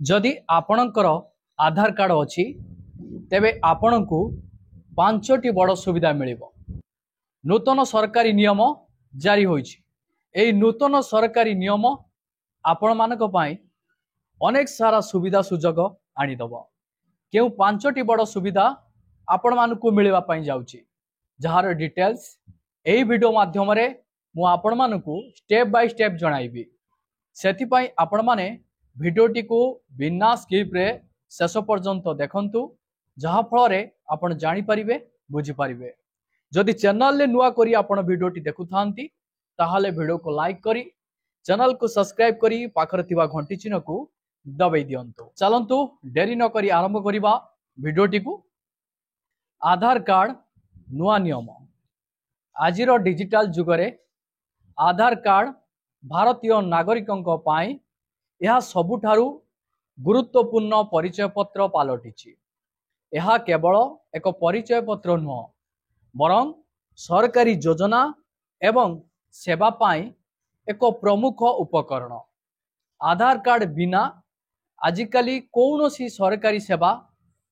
जदि आपणकर आधार कार्ड अच्छी तेबे आपण को 5टी बड़ सुविधा मिल। नूतन सरकारी नियम जारी होई। नूतन सरकारी नियम आपण मानक पई अनेक सारा सुविधा सुजोग आनीदब। क्यों 5टी बड़ सुविधा आपण मानकु मिलवा पई जाउची, जहार डिटेल्स एही वीडियो माध्यम रे मु आपण मानकु स्टेप बाय स्टेप जणाइबी। सेति पई आपण माने वीडियोटी को बिना स्किप रे शेष पर्यंत देखंतु, जहा फल रे आपण जानि परिबे, बुझी परिबे। जदि चैनल ले नुआ करी आपण वीडियोटी देखु थांती ताहाले वीडियो को लाइक करी चैनल को सब्सक्राइब करी पाखर थिबा घंटी चिन्ह को दबाई दियंतु। चलंतु देरी न करी आरंभ करिबा वीडियोटी को। आधार कार्ड नुआ नियम। आजिर डिजिटल जुगरे आधार कार्ड भारतीय नागरिकों पाई यह सबुठारु गुरुत्वपूर्ण परिचय पत्र पालटिछि। यह केवल एक परिचय पत्र नुह, बरं सरकारी योजना एवं सेवा पाई एक प्रमुख उपकरण। आधार कार्ड बिना आजिकाली कौनसी सरकारी सेवा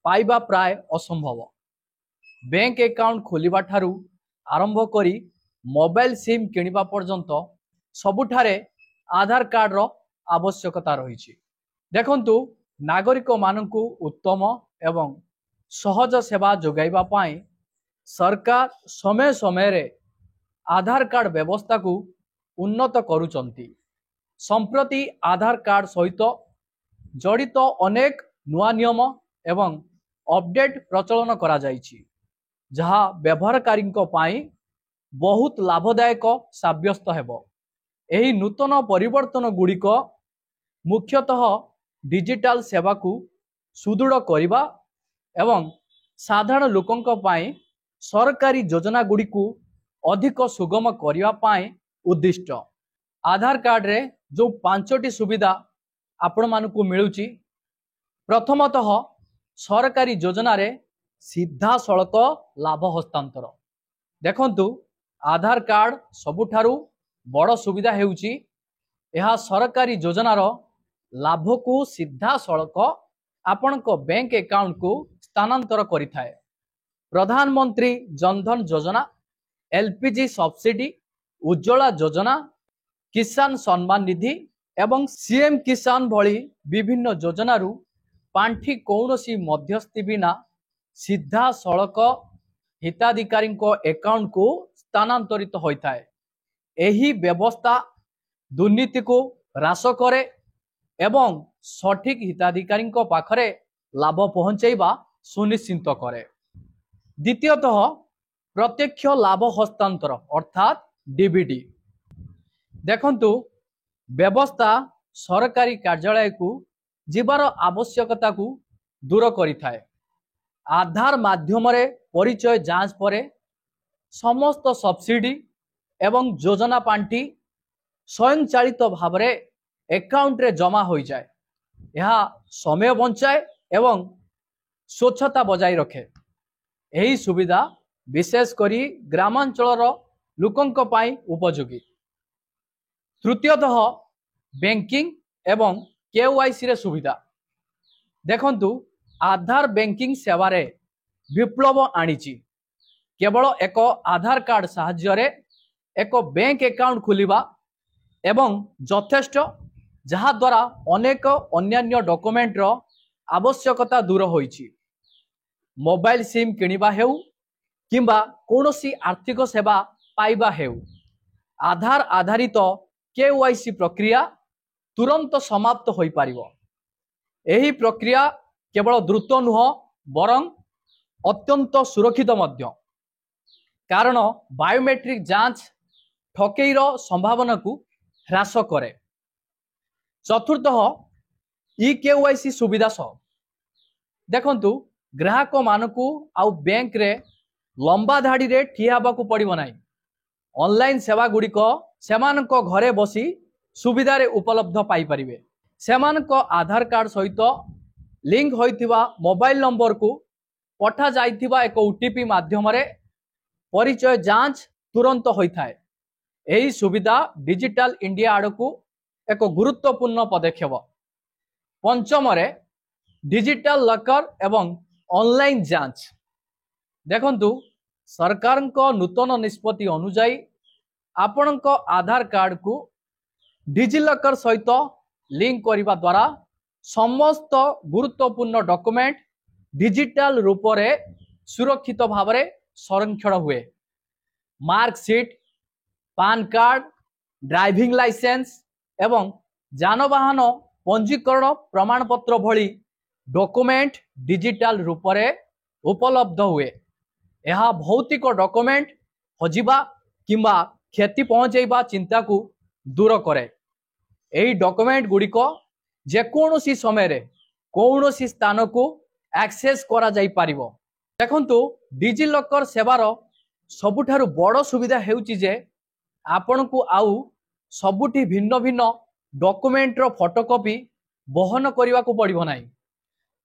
पाइबा प्राय असंभव। बैंक अकाउंट खोलिबा ठारू आरंभ करी मोबाइल सिम किनिबा पर्यंत सबुठारे आधार कार्ड रो आवश्यकता रही। देखंतु नागरिक मानकु उत्तम एवं सहज सेवा जोगाइबा पाई सरकार समय समय रे आधार कार्ड व्यवस्था को उन्नत करुचंती। संप्रति आधार कार्ड सहित जड़ित अनेक नुआ नियम एवं अपडेट प्रचलन करा जाइछि, जहा व्यवहारकारी पाई बहुत लाभदायक साब्यस्त हेबो। एही नूतन परिवर्तन गुड़िक मुख्यतः डिजिटल सेवा को सुदृढ़ करिबा एवं साधारण लोकंक पाई सरकारी योजना गुड़िकु अधिक सुगम करिबा पाई उद्दिष्ट। आधार कार्ड रे जो 5टी सुविधा आपण मानकु मिलुची, प्रथमतः सरकारी योजना रे सीधा सड़क लाभ हस्तांतर। देखंतु आधार कार्ड सबुठारु बड़ सुविधा हेउची यह सरकारी योजनार लाभ को सीधा सड़क आपण को बैंक अकाउंट को स्थानांतर करिथाए। प्रधानमंत्री जनधन योजना, एलपीजी सब्सिडी, उज्ज्वला योजना, किसान सम्मान निधि एवं सीएम किसान भली विभिन्न योजनारू पांठी कौनसी मध्यस्थी बिना सीधा सड़क हिताधिकारी अकाउंट को स्थानांतरित होता है। एही व्यवस्था दुर्नीति को ह्रास करे एवं सठिक हिताधिकारी पाखरे लाभ पहुंचाइबा सुनिश्चित करे। द्वितीयतः प्रत्यक्ष लाभ हस्तांतर अर्थात डीबीडी। देखंतु व्यवस्था सरकारी कार्यालय को जीवार आवश्यकता को दूर करिथाए। आधार माध्यम रे परिचय जांच परे समस्त सब्सिडी एवं योजना पांठी स्वयंचालित भाव रे अकाउंट रे जमा हो जाए। यह समय बंचाए एवं स्वच्छता बजाय रखे। यही सुविधा विशेष करी ग्रामांचल लोकंक पाई उपयोगी। तृतीयतः बैंकिंग एवं केवाईसी रे सुविधा। देखंतु आधार बैंकिंग सेवा रे विप्लव आनीची। केवल एक आधार कार्ड साहाय्य रे एक बैंक अकाउंट खुलिबा एवं यथेष्ट, जहा द्वारा अनेक अन्यान्य डॉक्यूमेंट रो आवश्यकता दूर होईची। मोबाइल सिम किनिबा हेउ किंबा कोनोसी आर्थिक सेवा पाइबा हेउ, आधार आधारित केवाईसी प्रक्रिया तुरंत समाप्त होई पारिबो। एही प्रक्रिया केवल द्रुत नुह, बरं अत्यंत सुरक्षित मध्य, कारण बायोमेट्रिक जांच ठकेईर संभावना को ह्रास करे। चतुर्थः ई केवाईसी सुविधा सह देखंतु ग्राहक मानकु आउ बैंक रे लंबा धाड़ी रे ठिया हेबाकु पड़िबो नाही। ऑनलाइन सेवा गुड़िक सेमानक घरे बसी सुविधा रे उपलब्ध पाई परिबे। सेमानक आधार कार्ड सहित लिंक होइथिबा मोबाइल नंबर को पठा जाइथिबा एक ओटीपी माध्यम रे परिचय जांच तुरंत होइथाए। एही सुविधा डिजिटल इंडिया आड़ को एक गुरुत्वपूर्ण पदक्षेप। पंचम डिजिटल लकर एवं ऑनलाइन जांच। देखंतु सरकार नूतन निष्पत्ति अनुजाई आपण आधार कार्ड को डिजिलकर सहित लिंक करने द्वारा समस्त गुरुत्वपूर्ण डॉक्यूमेंट डिजिटल रूप से सुरक्षित भाव में संरक्षण हुए। Marksheet, PAN card, driving licence एवं जानवाहन पंजीकरण प्रमाणपत्र भली डॉक्यूमेंट डिजिटल रूप से उपलब्ध हुए। यह भौतिक डॉक्यूमेंट हजिबा किंबा क्षति पहुंचाइबा चिंता को दूर करे। यही डॉक्यूमेंट गुड़िक जेकोसी समय रे कौनसी स्थान को एक्सेस करा जाई पारिबो। देखंतु डिजिलकर सेवार सबुठारु बड़ सुविधा हेउची जे आपण को आउ सबुठी भिन्न भिन्न डॉक्यूमेंट रो फोटोकॉपी बहन करने को पड़िबो नाही।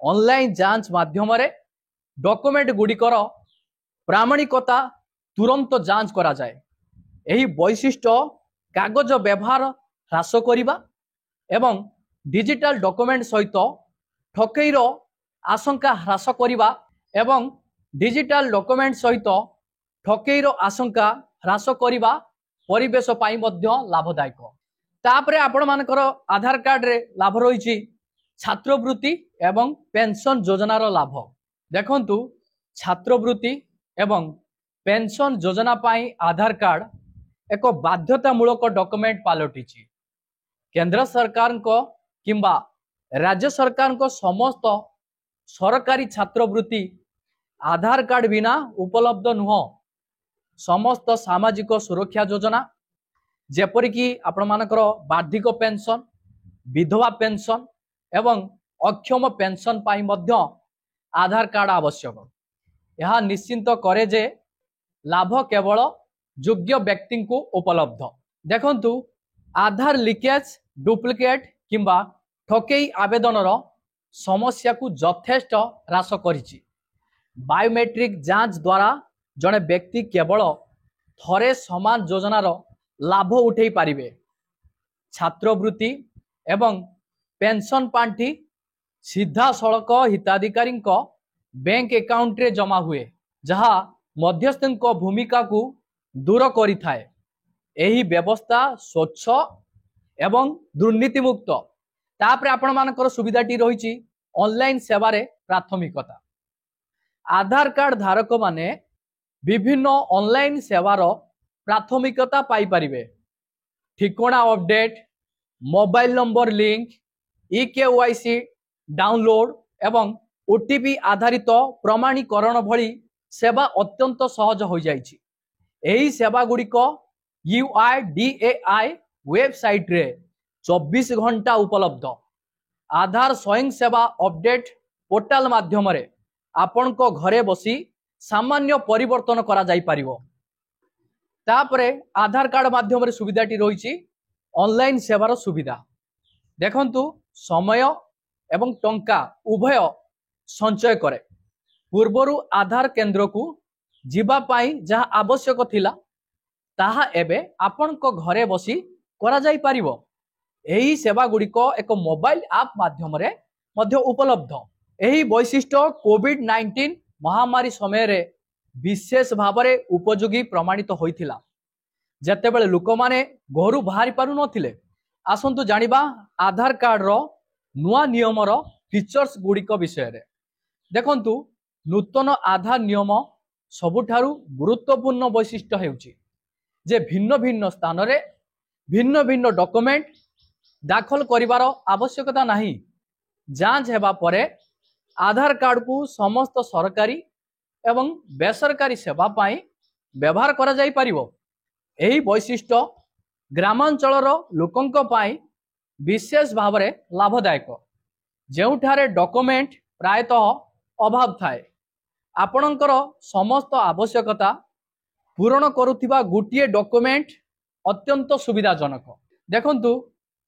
ऑनलाइन जांच माध्यम रे डॉक्यूमेंट गुड़िकर प्रामाणिकता तुरंत जांच करा जाए। यही वैशिष्ट्य कागज व्यवहार ह्रास करिबा एवं डिजिटल डॉक्यूमेंट सहित ठकेईर आशंका ह्रास करिबा एवं डिजिटल डॉक्यूमेंट सहित ठकेईर आशंका ह्रास करिबा परिवेश पाई मध्य लाभदायक। तापरे आपण मानकर आधार कार्ड रे लाभ रही छात्रवृत्ति एवं पेंशन योजनार लाभ। देखंतु छात्रवृत्ति एवं पेंशन योजना पाई आधार कार्ड एक बाध्यतामूलक डॉक्यूमेंट पलटि। केंद्र सरकार को किंबा राज्य सरकार को समस्त सरकारी छात्रवृत्ति आधार कार्ड बिना उपलब्ध नुह। समस्त सामाजिक सुरक्षा योजना जेपरिकी आपण मानकर वार्षिक पेंशन, विधवा पेंशन एवं अक्षम पेंशन पाई मध्य आधार कार्ड आवश्यक। यह निश्चिंत करे जे लाभ केवल योग्य व्यक्ति को उपलब्ध। देखंतु आधार लीकेज, डुप्लिकेट किंबा ठकेई आवेदनर समस्या को यथेष्ट ह्रास करिछि। बायोमेट्रिक जांच द्वारा जड़े व्यक्ति केवल थरे समान योजनार लाभ उठे पारिबे। छात्रवृत्ति एवं पेंशन पांठी सीधा सड़क हिताधिकारी बैंक अकाउंट रे जमा हुए, जहाँ मध्यस्थन भूमिका को दूर करि थाए। एही व्यवस्था स्वच्छ एवं दुर्नीति मुक्त। तापरे आपण मानकर सुविधाटी रही ऑनलाइन सेवारे प्राथमिकता। आधार कार्ड धारक माने विभिन्न ऑनलाइन सेवार प्राथमिकता पाई परिबे। ठिकाना update, mobile number link, EKYC download एवं OTP आधारित प्रमाणीकरण भली सेवा अत्यंत सहज हो जाइछि। एही सेवा गुड़िक UIDAI वेबसाइट रे 24 घंटा उपलब्ध। आधार स्वयं सेवा अपडेट पोर्टाल माध्यम रे आपण को घरे बसी सामान्य परिवर्तन करा जाई पारिबो। तापरे आधार कार्ड माध्यम रे सुविधाटी रही ऑनलाइन सेवार सुविधा। देखंतु समय एवं टंका उभय संचय करे। पूर्वरु आधार केंद्र को जीवा पाई जहाँ आवश्यक थिला ताहा एबे आपण को घरे बसी करा जाई पारिबो। एही सेवा गुड़िक एक मोबाइल ऐप माध्यम रे मध्य उपलब्ध। एही वैशिष्ट्य कोविड-19 महामारी समय रे विशेष भाव में उपयोगी प्रमाणित होइथिला, जेतेबेले लोक माने घरु बाहरी पारु नथिले। आसंतु जानिबा आधार कार्ड रो नुआ नियम रो फीचर्स गुड़िक विषय रे। देखंतु नूतन आधार नियम सबुठारु गुरुत्वपूर्ण वैशिष्ट्य हेउची जे भिन्न भिन्न स्थान रे भिन्न भिन्न डॉक्यूमेंट दाखल करिवार आवश्यकता नहीं। जांच हेबा परे आधार कार्ड को समस्त सरकारी एवं बेसरकारी सेवा पाई व्यवहार करा जाई परिबो। एही वैशिष्ट्य ग्रामांचलर लोकंक पाई विशेष भाव में लाभदायक, जेउठारे डॉक्यूमेंट प्रायतः अभाव थाए। आपणकर समस्त आवश्यकता पूरण करुथिबा गोटिए डॉक्यूमेंट अत्यंत सुविधाजनक। देखंतु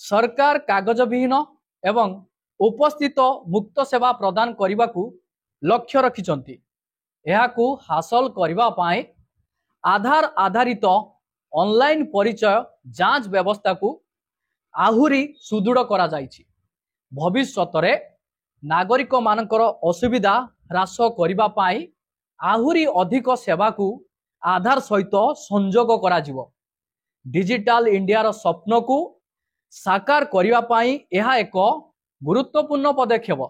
सरकार कागज विहीन एवं उपस्थित मुक्त सेवा प्रदान करने को लक्ष्य रखिछंती। एहाकू हासिल करबा पाई आधार आधारित ऑनलाइन परिचय जांच व्यवस्था को आहुरी सुदृढ़ करा जाइछि। भविष्यत रे नागरिक मानकर असुविधा ह्रास करिबा पाई आहुरी अधिक सेवा को आधार सहित संजोग करा जिवो। डिजिटल इंडिया रो स्वप्न को साकार करिबा पाई यह एक गुरुत्वपूर्ण पदक्षेप।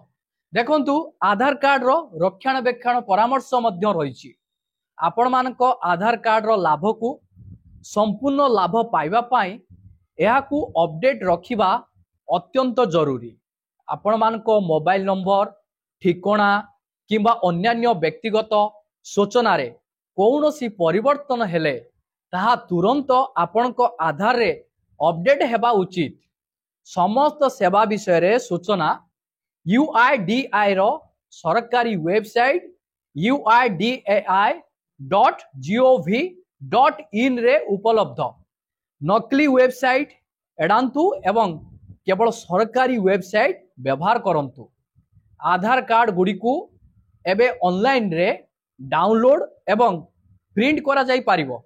देखंतु आधार कार्ड रो रक्षणाबेक्षण परामर्श मध्य रही। आपण मानक आधार कार्ड रो लाभ को संपूर्ण लाभ पाइबा पाई यह को अपडेट रखिबा अत्यंत जरूरी। आपण मानक मोबाइल नंबर ठिकाना किंबा अन्यान्य व्यक्तिगत सूचना रे कौनसी परिवर्तन हेले ताहा तुरंत आपणक आधार रे अपडेट हेबा उचित। समस्त सेवा विषय रे सूचना UIDAI रो सरकारी वेबसाइट uidai.gov.in रे उपलब्ध। नकली वेबसाइट एडांतु एवं केवल सरकारी वेबसाइट व्यवहार करंतु। आधार कार्ड गुडी को एबे ऑनलाइन रे डाउनलोड एवं प्रिंट करा जाई पारिबो।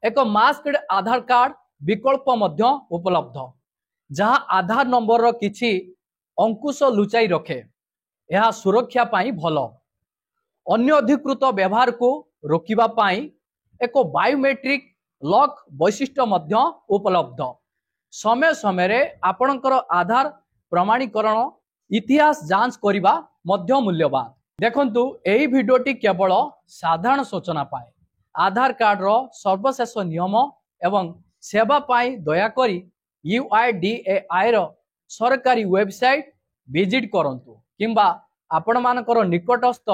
एक मास्क्ड आधार कार्ड विकल्प मध्य उपलब्ध जहां आधार नंबर रो किछि अंकुश लुचाई रखे। यह सुरक्षा पाई भलो। अन्य अधिकृत व्यवहार को रोकिबा पाई एक बायोमेट्रिक लॉक वैशिष्ट्य मध्य उपलब्ध। समय समय रे आपणकर आधार प्रमाणीकरण इतिहास जांच करिबा मध्य मूल्यवान। देखंतु एही भिडियोटी केवल साधारण सूचना पाए। आधार कार्ड रो सर्वशेष नियम एवं सेवा पाई दया करी UIDAI रो सरकारी वेबसाइट विजिट करंतु किंबा आपण मानकर निकटस्थ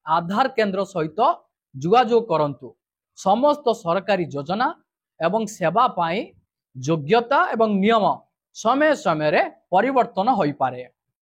आधार केंद्र सहित जोगाजोग करंतु। समस्त सरकारी योजना एवं सेवा पाई योग्यता एवं नियम समय समय रे परिवर्तन होई पारे।